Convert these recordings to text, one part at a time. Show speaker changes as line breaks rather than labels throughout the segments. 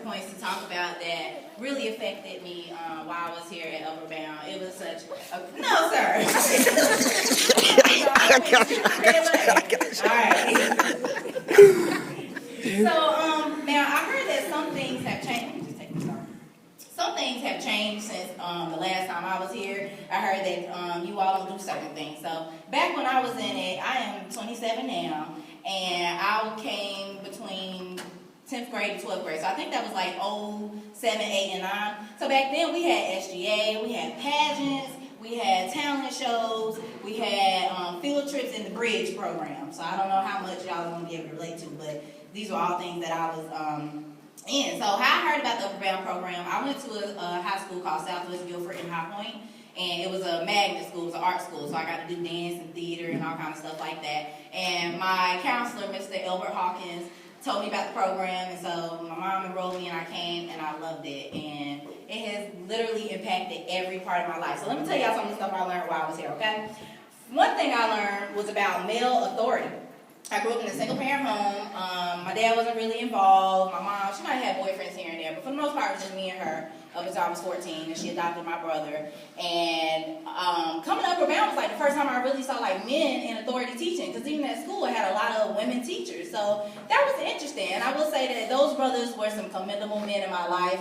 points to talk about that really affected me while I was here at Upper Bound. It was such a... No, sir. All right. So, now I heard that some things have changed. Let me just take this off. Some things have changed since the last time I was here. I heard that you all don't do certain things. So, back when I was in it, I am 27 now, and I came between 10th grade to 12th grade. So I think that was like 07, 8, and 9. So back then we had SGA, we had pageants, we had talent shows, we had field trips in the bridge program. So I don't know how much y'all are going to be able to relate to, but these were all things that I was in. So how I heard about the Upper Bound program, I went to a high school called Southwest Guilford in High Point, and it was a magnet school, it was an art school, so I got to do dance and theater and all kinds of stuff like that. And my counselor, Mr. Albert Hawkins, told me about the program, and so my mom enrolled me and I came and I loved it, and it has literally impacted every part of my life. So let me tell y'all some of the stuff I learned while I was here, okay? One thing I learned was about male authority. I grew up in a single parent home. My dad wasn't really involved. My mom, she might have had boyfriends here and there, but for the most part it was just me and her up until I was 14, and she adopted my brother. And coming up around was like the first time I really saw like men in authority teaching, because even at school I had a lot of women teachers. So that was interesting. And I will say that those brothers were some commendable men in my life.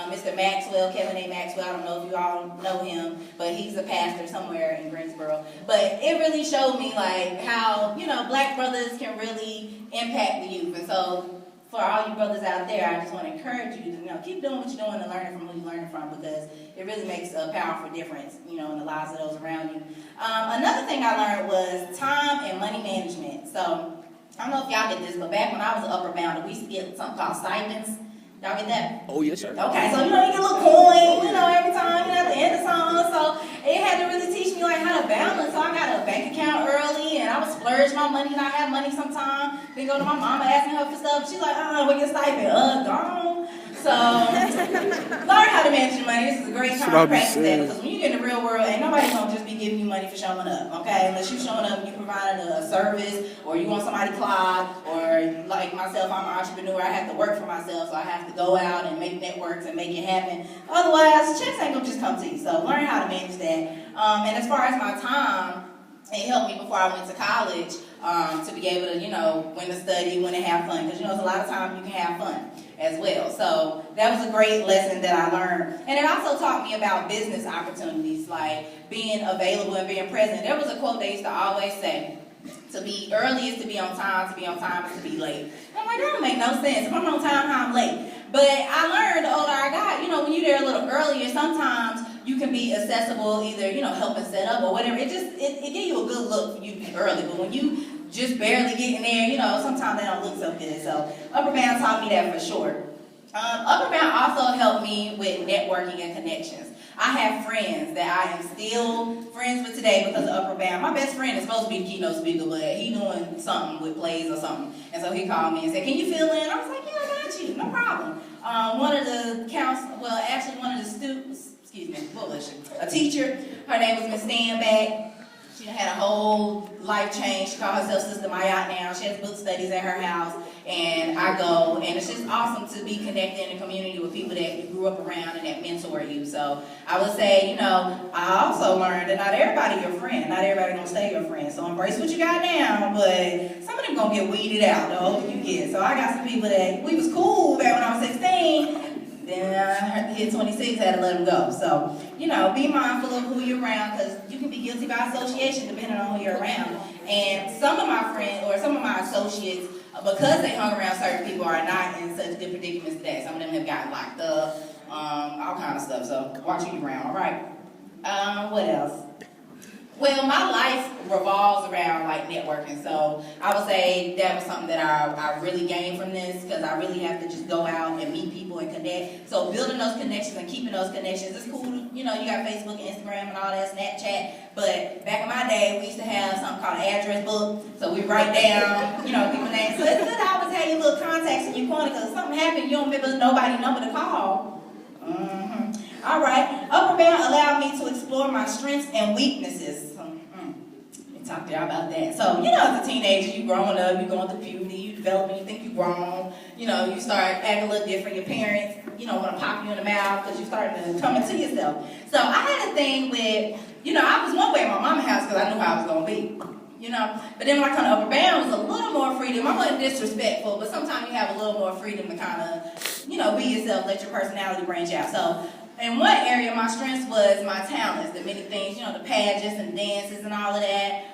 Mr. Maxwell, Kevin A. Maxwell, I don't know if you all know him, but he's a pastor somewhere in Greensboro. But it really showed me like how, you know, black brothers can really impact the youth. And so for all you brothers out there, I just want to encourage you to, you know, keep doing what you're doing and learning from who you're learning from, because it really makes a powerful difference, you know, in the lives of those around you. Another thing I learned was time and money management. So I don't know if y'all get this, but back when I was an Upper Bounder, we used to get something called stipends. Y'all get that?
Oh, yes, sir.
Okay, so you know, you get a little coin, you know, every time, you know, at the end of song. So it had to really teach me like how to balance. So I got a bank account early, and I would splurge my money, and I have money sometimes. Then go to my mama asking her for stuff. She's like, we get stipend. Gone. So learn how to manage your money. This is a great time to practice that, because when you get in the real world, ain't nobody gonna just be giving you money for showing up, okay? Unless you showing up and you providing a service, or you want somebody clogged, or like myself, I'm an entrepreneur. I have to work for myself, so I have to go out and make networks and make it happen. Otherwise, checks ain't gonna just come to you. So learn how to manage that. And as far as my time, it helped me before I went to college to be able to, you know, when to study, when to have fun. Because, you know, there's a lot of times you can have fun as well. So that was a great lesson that I learned. And it also taught me about business opportunities, like being available and being present. There was a quote they used to always say, to be early is to be on time is to be late. And I'm like, that don't make no sense. If I'm on time, how I'm late? But I learned the older I got, you know, when you're there a little earlier, sometimes you can be accessible, either, you know, helping set up or whatever. It gives you a good look for you to be early. But when you just barely get in there, you know, sometimes they don't look so good. So Upper Bound taught me that for sure. Upper Bound also helped me with networking and connections. I have friends that I am still friends with today because of Upper Bound. My best friend is supposed to be the keynote speaker, but he doing something with plays or something. And so he called me and said, can you fill in? I was like, yeah, I got you, no problem. One of the students, what was she? A teacher, her name was Miss Stanback. She had a whole life change. She called herself Sister Mayat now. She has book studies at her house. And I go, and it's just awesome to be connected in a community with people that you grew up around and that mentor you. So I would say, you know, I also learned that not everybody your friend. Not everybody gonna stay your friend. So embrace what you got now, but some of them gonna get weeded out the older you get. So I got some people that, we was cool back when I was 16. Then I hit 26, had to let them go. So, you know, be mindful of who you're around, because you can be guilty by association depending on who you're around. And some of my friends, or some of my associates, because they hung around certain people, are not in such good predicaments today. Some of them have gotten locked up, all kind of stuff. So watch who you're around, all right? What else? Well, my life revolves around like networking, so I would say that was something that I really gained from this, because I really have to just go out and meet people and connect. So building those connections and keeping those connections is cool. You know, you got Facebook, Instagram, and all that, Snapchat. But back in my day, we used to have something called an address book, so we write down, you know, people's names. So it's good to always have your little contacts in your corner, because if something happened, you don't remember nobody's number to call. All right, Upper Bound allowed me to explore my strengths and weaknesses. Talk to y'all about that. So, you know, as a teenager, you growing up, you going through puberty, you developing, you think you grown, you start acting a little different. Your parents, want to pop you in the mouth because you starting to come into yourself. So I had a thing with, I was one way in my mama's house because I knew how I was going to be. But then when I come to Upper Bound, it was a little more freedom. I wasn't disrespectful, but sometimes you have a little more freedom to kind of, be yourself, let your personality branch out. So in one area, my strength was my talents, the many things, the pageants and dances and all of that.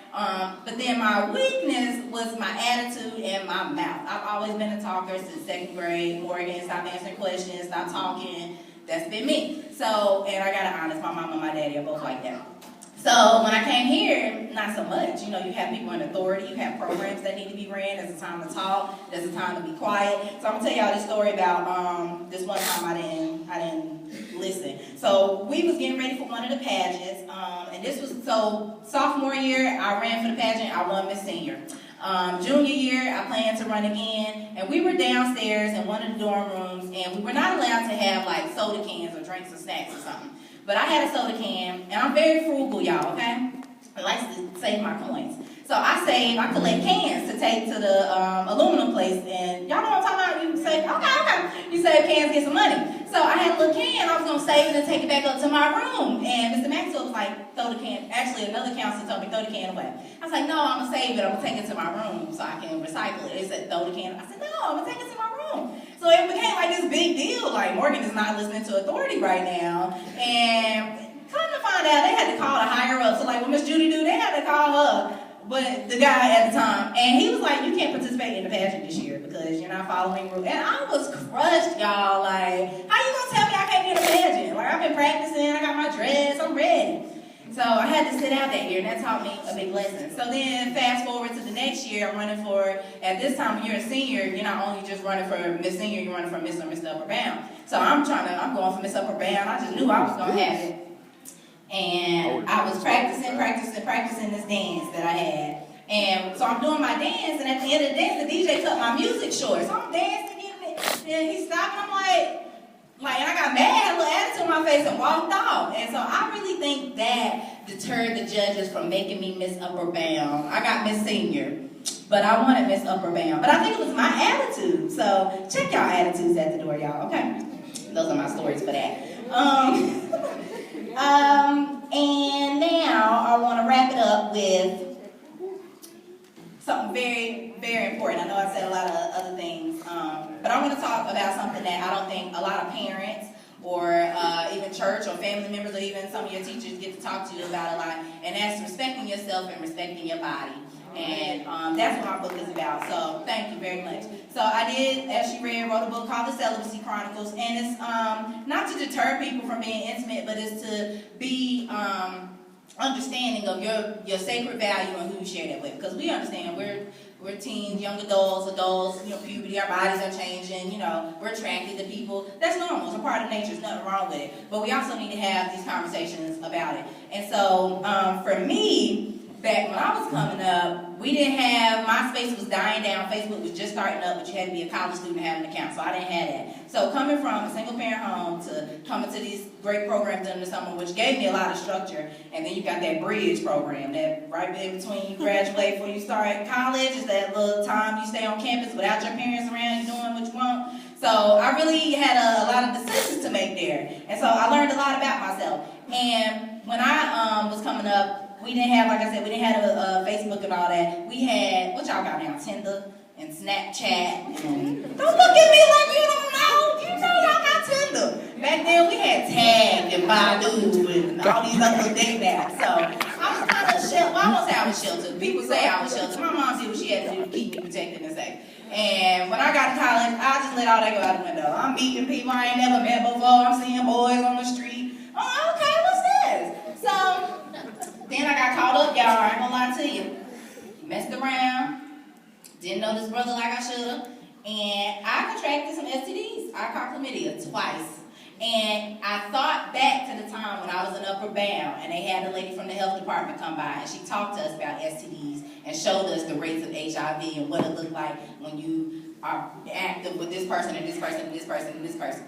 But then my weakness was my attitude and my mouth. I've always been a talker since second grade. Morgan, stop answering questions, stop talking. That's been me. So, and I gotta honest, my mom and my daddy are both like that. So when I came here, not so much. You have people in authority. You have programs that need to be ran. There's a time to talk. There's a time to be quiet. So I'm gonna tell y'all this story about this one time I didn't listen. So we was getting ready for one of the pageants, and this was sophomore year. I ran for the pageant. I won Miss Senior. Junior year, I planned to run again, and we were downstairs in one of the dorm rooms, and we were not allowed to have like soda cans or drinks or snacks or something. But I had a soda can, and I'm very frugal, y'all, okay? I like to save my coins. So I collect cans to take to the aluminum place, and y'all know what I'm talking about? You say, okay. You save cans, get some money. So I had a little can, I was going to save it and take it back up to my room. And Mr. Maxwell was like, throw the can. Actually, another counselor told me, throw the can away. I was like, no, I'm going to save it. I'm going to take it to my room so I can recycle it. They said, throw the can. I said, no, I'm going to take it to my room. So it became like this big deal. Like, Morgan is not listening to authority right now. And come to find out, they had to call the higher up. So like what Miss Judy do, they had to call her. But the guy at the time, and he was like, you can't participate in the pageant this year because you're not following rules. And I was crushed, y'all. Like, how you gonna tell me I can't get a pageant? Like, I've been practicing, I got my dress, I'm ready. So I had to sit out that year, and that taught me a big lesson. So then, fast forward to the next year, I'm running for, at this time, when you're a senior, you're not only just running for Miss Senior, you're running for Miss or Mr. Upper Bound. So I'm going for Miss Upper Bound. I just knew I was gonna have it. And I was practicing this dance that I had. And so I'm doing my dance, and at the end of the dance, the DJ cut my music short. So I'm dancing, and he stopped, and I'm like, and I got mad, had a little attitude on my face, and walked off. And so I really think that deterred the judges from making me Miss Upper Bound. I got Miss Senior, but I wanted Miss Upper Bound. But I think it was my attitude. So check y'all attitudes at the door, y'all, okay? Those are my stories for that. And now I want to wrap it up with something very, very important. I know I said a lot of other things, but I want to talk about something that I don't think a lot of parents or even church or family members or even some of your teachers get to talk to you about a lot, and that's respecting yourself and respecting your body. And that's what my book is about. So thank you very much. So I did, as she read, wrote a book called The Celibacy Chronicles, and it's not to deter people from being intimate, but it's to be understanding of your sacred value and who you share that with. Because we understand we're teens, young adults, puberty, our bodies are changing, we're attracted to people. That's normal. It's a part of nature. There's nothing wrong with it. But we also need to have these conversations about it. And so for me, back when I was coming up, we didn't have, MySpace was dying down, Facebook was just starting up, but you had to be a college student to have an account, so I didn't have that. So coming from a single parent home to coming to these great programs during the summer, which gave me a lot of structure, and then you got that bridge program, that right in between you graduate before you start college, is that little time you stay on campus without your parents around, you doing what you want. So I really had a lot of decisions to make there, and so I learned a lot about myself. And when I was coming up, we didn't have, like I said, we didn't have a Facebook and all that. We had, what y'all got now, Tinder and Snapchat. And don't look at me like you don't know. You know y'all got Tinder. Back then we had Tag and Badu and all these other dating apps. So I was kind of sheltered. Well, I won't say I was sheltered. People say I was sheltered. My mom did what she had to do to keep me protected and safe. And when I got to college, I just let all that go out the window. I'm meeting people I ain't never met before. I'm seeing boys on the street. Oh, okay, what's this? So then I got caught up, y'all, I ain't gonna lie to you. Messed around, didn't know this brother like I should've, and I contracted some STDs. I caught chlamydia twice. And I thought back to the time when I was in Upper Bound, and they had a lady from the health department come by, and she talked to us about STDs and showed us the rates of HIV and what it looked like when you are active with this person and this person and this person and this person.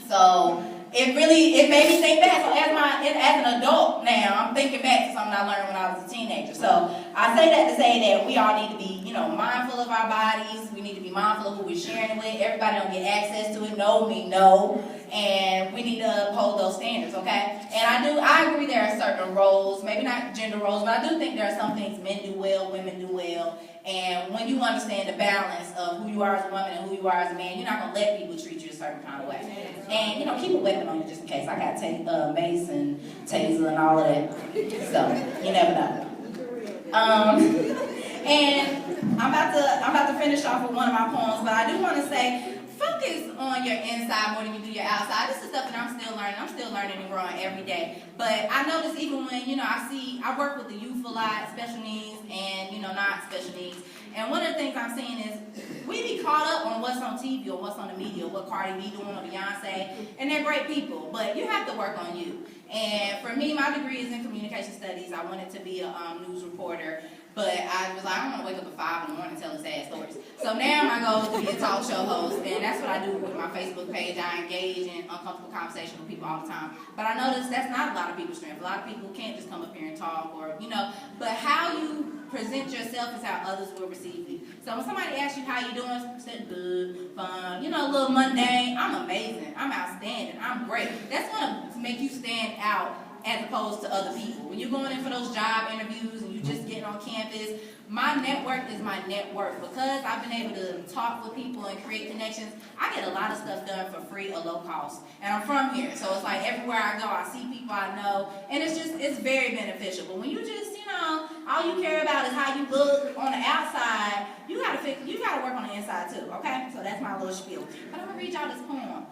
So it made me think back. So as an adult now, I'm thinking back to something I learned when I was a teenager. So I say that to say that we all need to be, mindful of our bodies. We need to be mindful of who we're sharing it with. Everybody don't get access to it. No, me, no. And we need to uphold those standards, okay? And I agree there are certain roles, maybe not gender roles, but I do think there are some things men do well, women do well. And when you understand the balance of who you are as a woman and who you are as a man, you're not going to let people treat you a certain kind of way. And, keep a weapon on you just in case. I got mace and taser and all of that. So, you never know. And I'm about to finish off with one of my poems, but I do want to say, focus on your inside more than you do your outside. This is stuff that I'm still learning. I'm still learning and growing every day. But I notice even when, I work with the youth a lot, special needs and, not special needs. And one of the things I'm seeing is we be caught up on what's on TV or what's on the media, what Cardi B doing or Beyonce, and they're great people, but you have to work on you. And for me, my degree is in communication studies. I wanted to be a news reporter. But I was like, I don't want to wake up at 5 in the morning telling sad stories. So now my goal is to be a talk show host, and that's what I do with my Facebook page. I engage in uncomfortable conversation with people all the time. But I notice that's not a lot of people's strength. A lot of people can't just come up here and talk or, but how you present yourself is how others will receive you. So when somebody asks you how you doing, say good, fun, a little mundane, I'm amazing, I'm outstanding, I'm great. That's going to make you stand out as opposed to other people. When you're going in for those job interviews and you're just getting on campus, my network is my net worth. Because I've been able to talk with people and create connections, I get a lot of stuff done for free or low cost. And I'm from here, so it's like everywhere I go, I see people I know, and it's very beneficial. But when you just, all you care about is how you look on the outside, you gotta work on the inside too, okay? So that's my little spiel. But I'm gonna read y'all this poem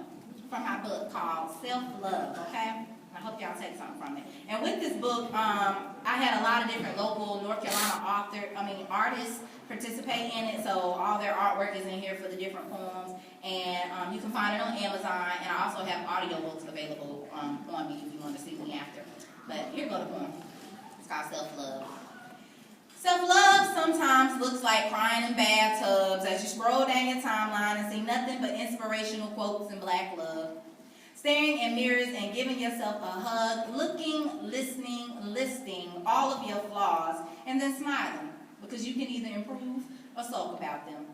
from my book called Self-Love, okay? I hope y'all take something from it. And with this book, I had a lot of different local North Carolina artists participate in it. So all their artwork is in here for the different poems. And you can find it on Amazon. And I also have audiobooks available on me if you want to see me after. But here go the poem. It's called Self-Love. Self-love sometimes looks like crying in bathtubs as you scroll down your timeline and see nothing but inspirational quotes and black love. Staring in mirrors and giving yourself a hug, looking, listening, listing all of your flaws, and then smiling, because you can either improve or sulk about them.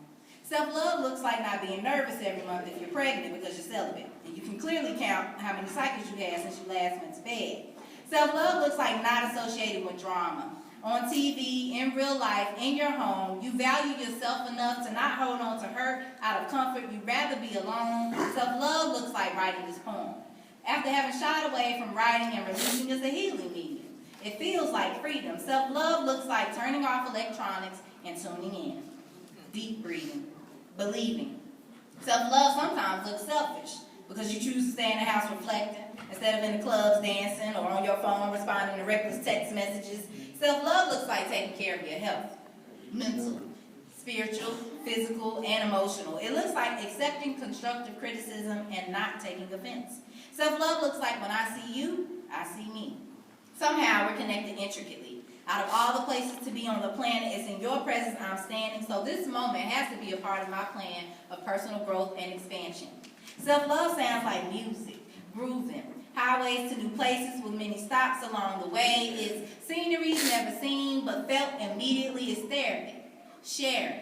Self-love looks like not being nervous every month if you're pregnant because you're celibate, and you can clearly count how many cycles you had since you last went to bed. Self-love looks like not associated with drama. On TV, in real life, in your home, you value yourself enough to not hold on to hurt out of comfort. You'd rather be alone. Self-love looks like writing this poem. After having shied away from writing and releasing is a healing medium. It feels like freedom. Self-love looks like turning off electronics and tuning in. Deep breathing. Believing. Self-love sometimes looks selfish because you choose to stay in the house reflecting instead of in the clubs dancing or on your phone responding to reckless text messages. Self-love looks like taking care of your health, mental, spiritual, physical, and emotional. It looks like accepting constructive criticism and not taking offense. Self-love looks like when I see you, I see me. Somehow we're connected intricately. Out of all the places to be on the planet, it's in your presence I'm standing, so this moment has to be a part of my plan of personal growth and expansion. Self-love sounds like music, grooving, highways to new places with many stops along the way. It's sceneries never seen but felt immediately. It's therapy, sharing,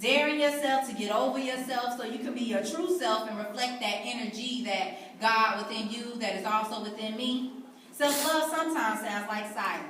daring yourself to get over yourself so you can be your true self and reflect that energy that God within you that is also within me. Self-love sometimes sounds like silence,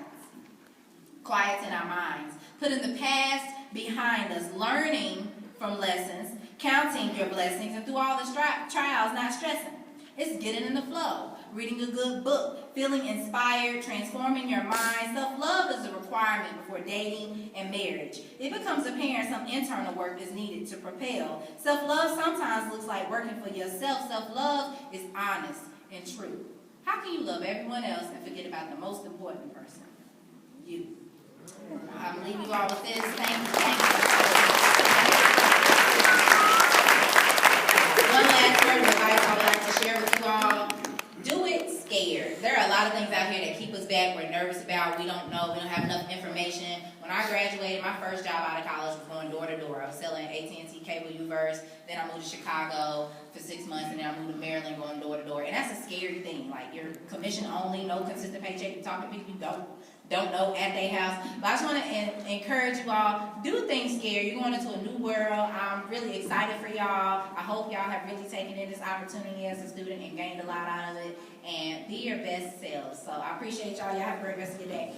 quiet in our minds, putting the past behind us, learning from lessons, counting your blessings, and through all the trials, not stressing. It's getting in the flow, reading a good book, feeling inspired, transforming your mind. Self-love is a requirement before dating and marriage. It becomes apparent some internal work is needed to propel. Self-love sometimes looks like working for yourself. Self-love is honest and true. How can you love everyone else and forget about the most important person? You. I'm going to leave you all with this. Thank you. One last word of advice I would like to share with you all. Do it scared. There are a lot of things out here that keep us back. We're nervous about. We don't know. We don't have enough information. When I graduated, my first job out of college was going door to door. I was selling AT&T Cable U first, then I moved to Chicago for 6 months, and then I moved to Maryland going door to door. And that's a scary thing. Like, you're commission only, no consistent paycheck. You talk to people you don't know at their house. But I just want to encourage you all, do things scared. You're going into a new world. I'm really excited for y'all. I hope y'all have really taken in this opportunity as a student and gained a lot out of it. And be your best selves. So I appreciate y'all. Y'all have a great rest of your day.